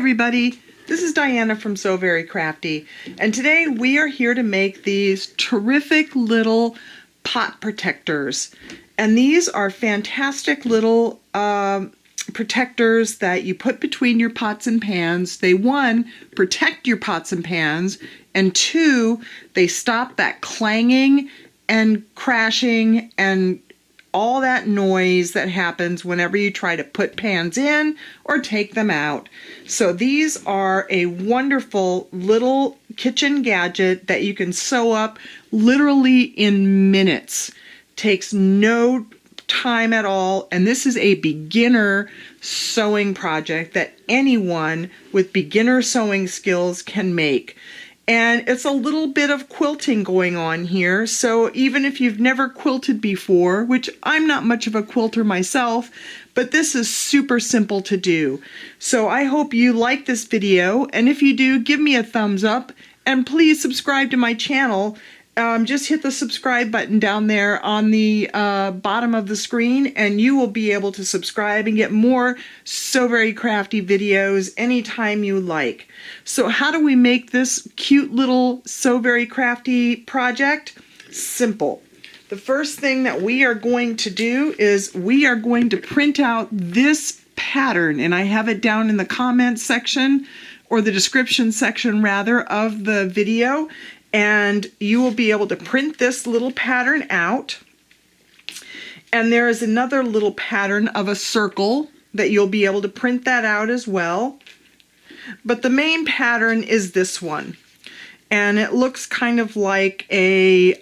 everybody, this is Diana from So Very Crafty, and today we are here to make these terrific little pot protectors. And these are fantastic little protectors that you put between your pots and pans. They, one, protect your pots and pans, and two, they stop that clanging and crashing and all that noise that happens whenever you try to put pans in or take them out. So these are a wonderful little kitchen gadget that you can sew up literally in minutes. Takes no time at all, and this is a beginner sewing project that anyone with beginner sewing skills can make. And it's a little bit of quilting going on here, so even if you've never quilted before, which I'm not much of a quilter myself, but this is super simple to do. So I hope you like this video, and if you do, give me a thumbs up, and please subscribe to my channel. Just hit the subscribe button down there on the bottom of the screen, and you will be able to subscribe and get more So Very Crafty videos anytime you like. So how do we make this cute little So Very Crafty project? Simple. The first thing that we are going to do is we are going to print out this pattern, and I have it down in the comments section, or the description section rather, of the video. And you will be able to print this little pattern out. And there is another little pattern of a circle that you'll be able to print that out as well. But the main pattern is this one. And it looks kind of like a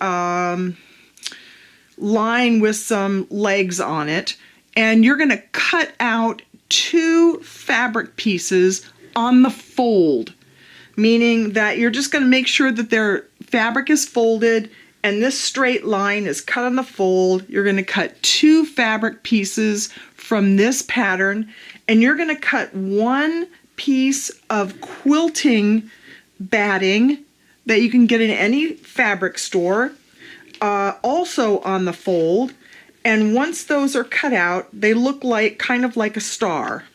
line with some legs on it. And you're going to cut out 2 fabric pieces on the fold, meaning that you're just going to make sure that their fabric is folded and this straight line is cut on the fold. You're going to cut 2 fabric pieces from this pattern, and you're going to cut 1 piece of quilting batting that you can get in any fabric store, also on the fold. And once those are cut out, they look like kind of like a star.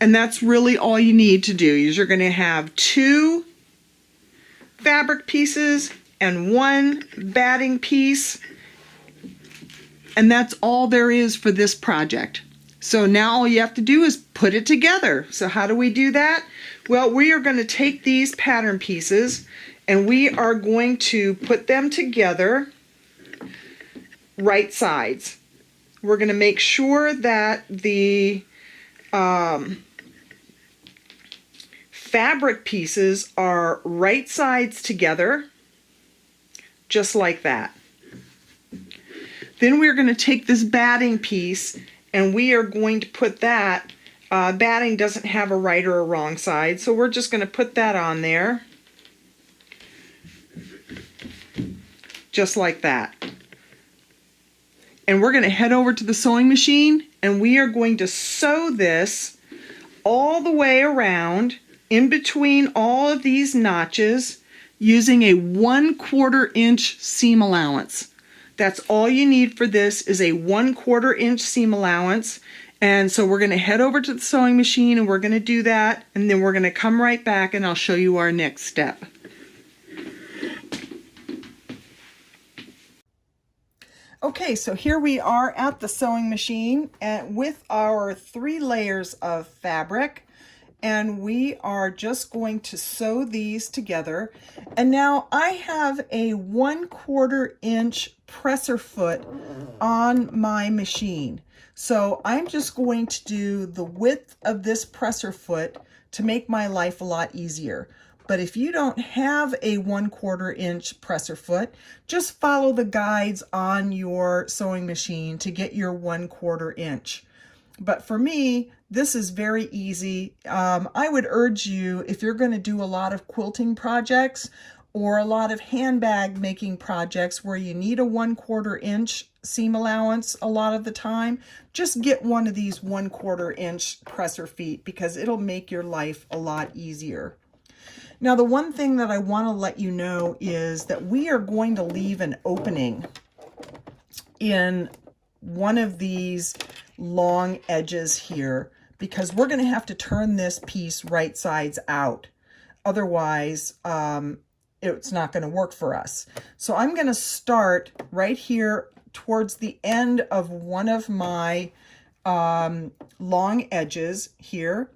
And that's really all you need to do. Is you're going to have 2 fabric pieces and 1 batting piece. And that's all there is for this project. So now all you have to do is put it together. So how do we do that? Well, we are going to take these pattern pieces and we are going to put them together right sides. We're going to make sure that the fabric pieces are right sides together, just like that. Then we're going to take this batting piece and we are going to put that, batting doesn't have a right or a wrong side, so we're just going to put that on there, just like that. And we're going to head over to the sewing machine and we are going to sew this all the way around in between all of these notches using a 1/4 inch seam allowance. That's all you need for this, is a 1/4 inch seam allowance. And so we're going to head over to the sewing machine and we're going to do that, and then we're going to come right back and I'll show you our next step. Okay, so here we are at the sewing machine and with our 3 layers of fabric, and we are just going to sew these together. And now I have a 1/4 inch presser foot on my machine. So I'm just going to do the width of this presser foot to make my life a lot easier. But if you don't have a 1/4 inch presser foot, just follow the guides on your sewing machine to get your 1/4 inch. But for me, this is very easy. I would urge you, if you're going to do a lot of quilting projects or a lot of handbag making projects where you need a 1/4 inch seam allowance a lot of the time, just get one of these 1/4 inch presser feet because it'll make your life a lot easier. Now, the one thing that I want to let you know is that we are going to leave an opening in one of these long edges here because we're going to have to turn this piece right sides out. Otherwise, it's not going to work for us. So I'm going to start right here towards the end of one of my long edges here,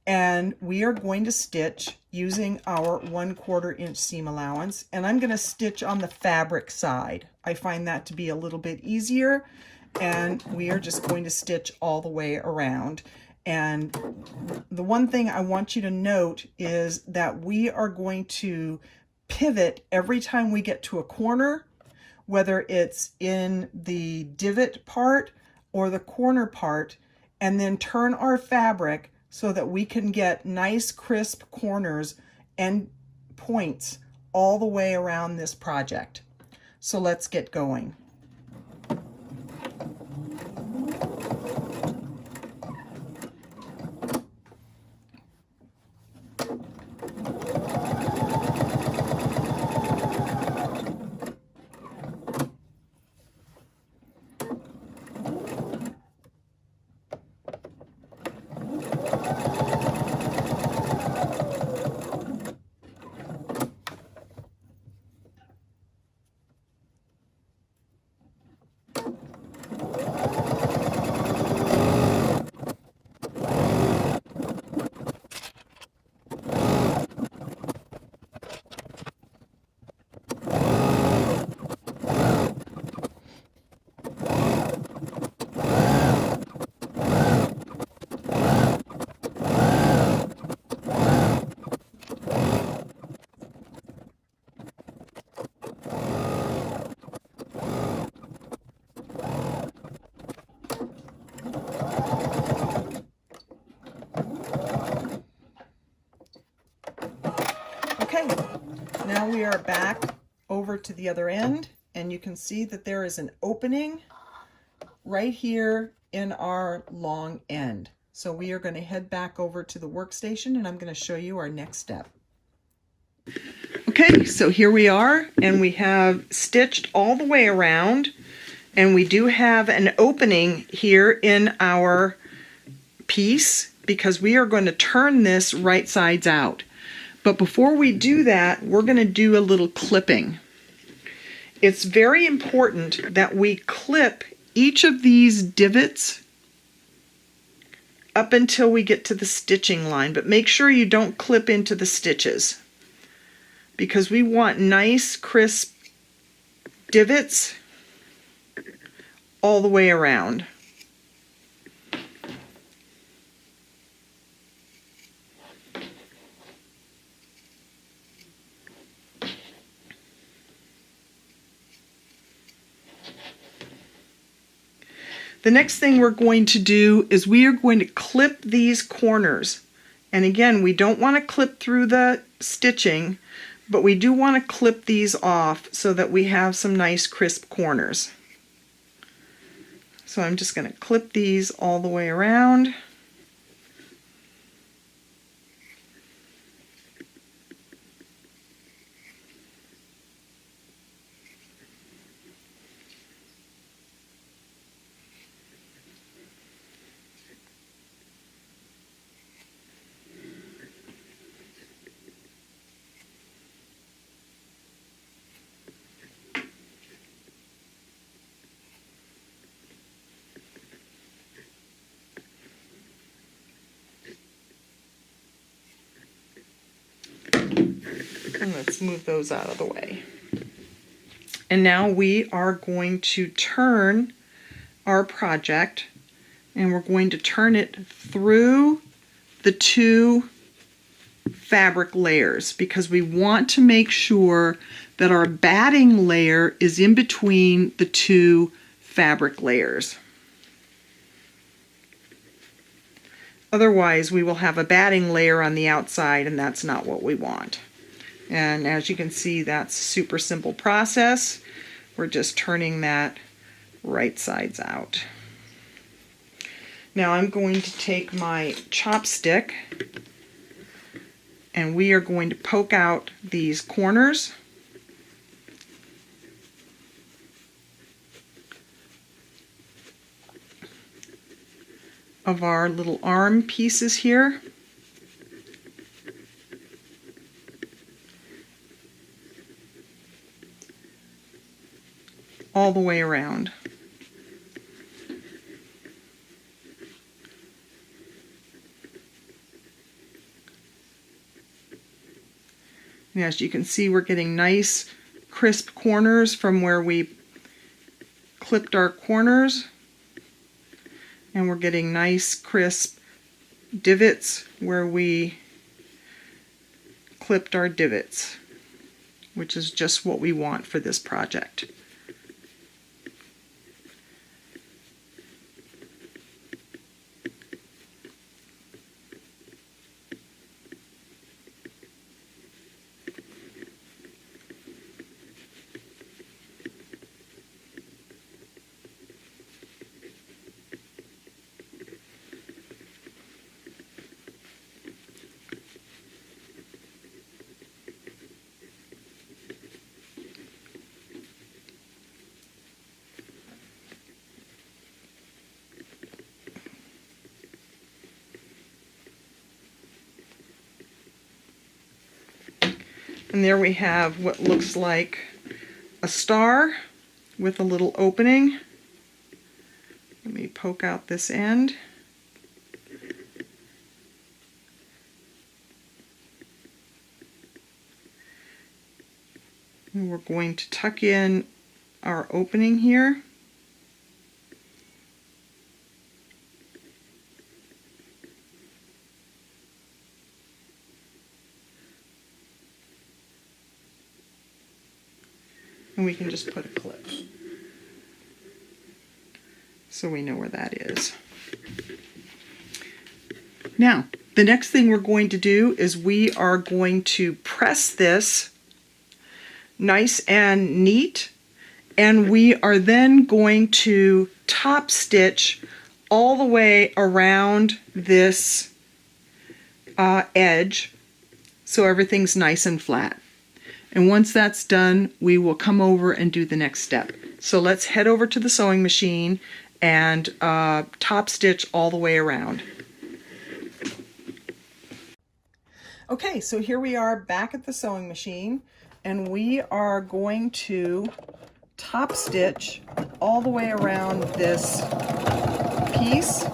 and we are going to stitch using our 1/4 inch seam allowance, and I'm going to stitch on the fabric side. I find that to be a little bit easier, and we are just going to stitch all the way around. And the one thing I want you to note is that we are going to pivot every time we get to a corner, whether it's in the divot part or the corner part, and then turn our fabric so that we can get nice crisp corners and points all the way around this project. So let's get going. Okay, now we are back over to the other end, and you can see that there is an opening right here in our long end. So we are going to head back over to the workstation, and I'm going to show you our next step. Okay, so here we are, and we have stitched all the way around, and we do have an opening here in our piece because we are going to turn this right sides out. But before we do that, we're going to do a little clipping. It's very important that we clip each of these divots up until we get to the stitching line, but make sure you don't clip into the stitches because we want nice, crisp divots all the way around. The next thing we're going to do is we are going to clip these corners. And again, we don't want to clip through the stitching, but we do want to clip these off so that we have some nice crisp corners. So I'm just going to clip these all the way around. And let's move those out of the way. And now we are going to turn our project, and we're going to turn it through the two fabric layers because we want to make sure that our batting layer is in between the two fabric layers. Otherwise, we will have a batting layer on the outside, and that's not what we want. And as you can see, that's a super simple process. We're just turning that right sides out. Now I'm going to take my chopstick, and we are going to poke out these corners. of our little arm pieces here. All the way around. And as you can see, we're getting nice crisp corners from where we clipped our corners, and we're getting nice crisp divots where we clipped our divots, which is just what we want for this project. And there we have what looks like a star with a little opening. Let me poke out this end. And we're going to tuck in our opening here. And we can just put a clip so we know where that is. Now, the next thing we're going to do is we are going to press this nice and neat, and we are then going to top stitch all the way around this edge so everything's nice and flat. And once that's done, we will come over and do the next step. So let's head over to the sewing machine and top stitch all the way around. Okay, so here we are back at the sewing machine, and we are going to top stitch all the way around this piece.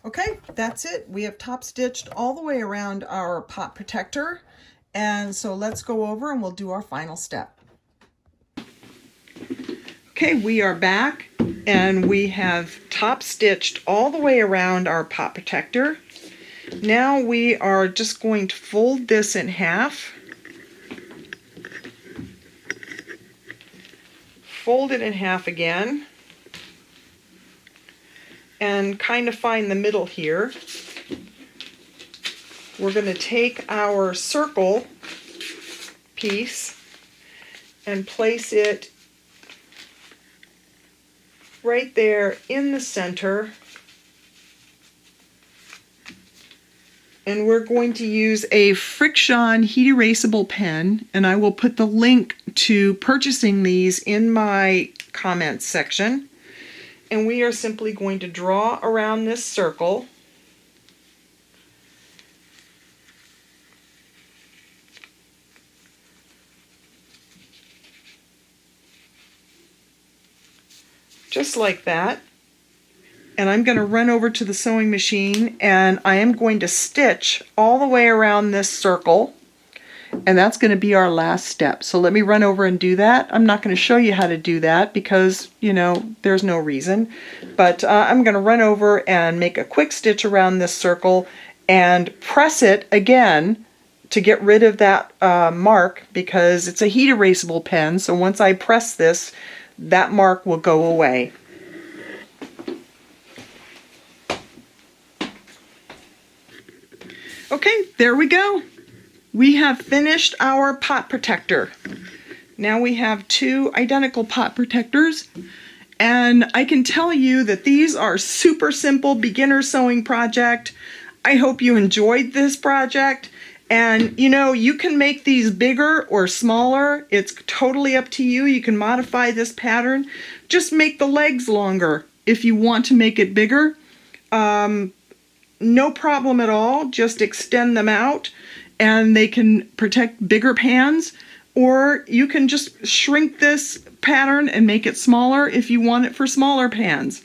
Okay, that's it. We have top stitched all the way around our pot protector. And so let's go over and we'll do our final step. Okay, we are back and we have top stitched all the way around our pot protector. Now we are just going to fold this in half. Fold it in half again. And kind of find the middle here. We're going to take our circle piece and place it right there in the center. And we're going to use a Friction heat erasable pen, and I will put the link to purchasing these in my comments section. And we are simply going to draw around this circle. Just like that. and I'm going to run over to the sewing machine, and I am going to stitch all the way around this circle, and that's going to be our last step. So let me run over and do that. I'm not going to show you how to do that because, you know, there's no reason, but I'm going to run over and make a quick stitch around this circle and press it again to get rid of that mark, because it's a heat erasable pen, so once I press this, that mark will go away. Okay, there we go. We have finished our pot protector. Now we have two identical pot protectors, and I can tell you that these are super simple beginner sewing project. I hope you enjoyed this project. And you know, you can make these bigger or smaller. It's totally up to you. You can modify this pattern. Just make the legs longer if you want to make it bigger. No problem at all. Just extend them out and they can protect bigger pans. Or you can just shrink this pattern and make it smaller if you want it for smaller pans.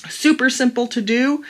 Super simple to do.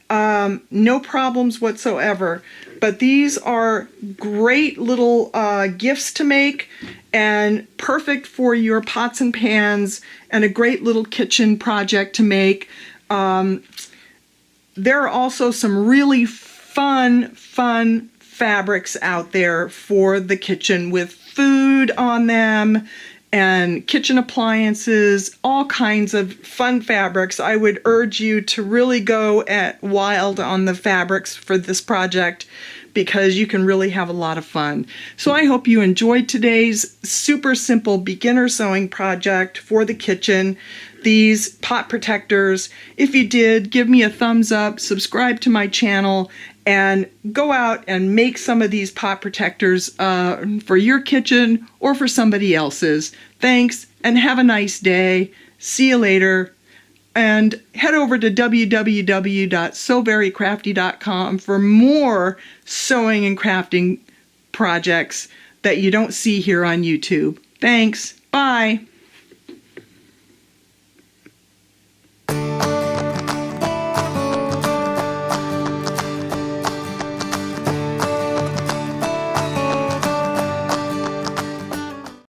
No problems whatsoever. But these are great little gifts to make and perfect for your pots and pans, and a great little kitchen project to make. There are also some really fun fabrics out there for the kitchen with food on them and kitchen appliances, all kinds of fun fabrics. I would urge you to really go wild on the fabrics for this project, because you can really have a lot of fun. So I hope you enjoyed today's super simple beginner sewing project for the kitchen, these pot protectors. If you did, give me a thumbs up, subscribe to my channel, and go out and make some of these pot protectors for your kitchen or for somebody else's. Thanks, and have a nice day. See you later. And head over to www.sewverycrafty.com for more sewing and crafting projects that you don't see here on YouTube. Thanks. Bye.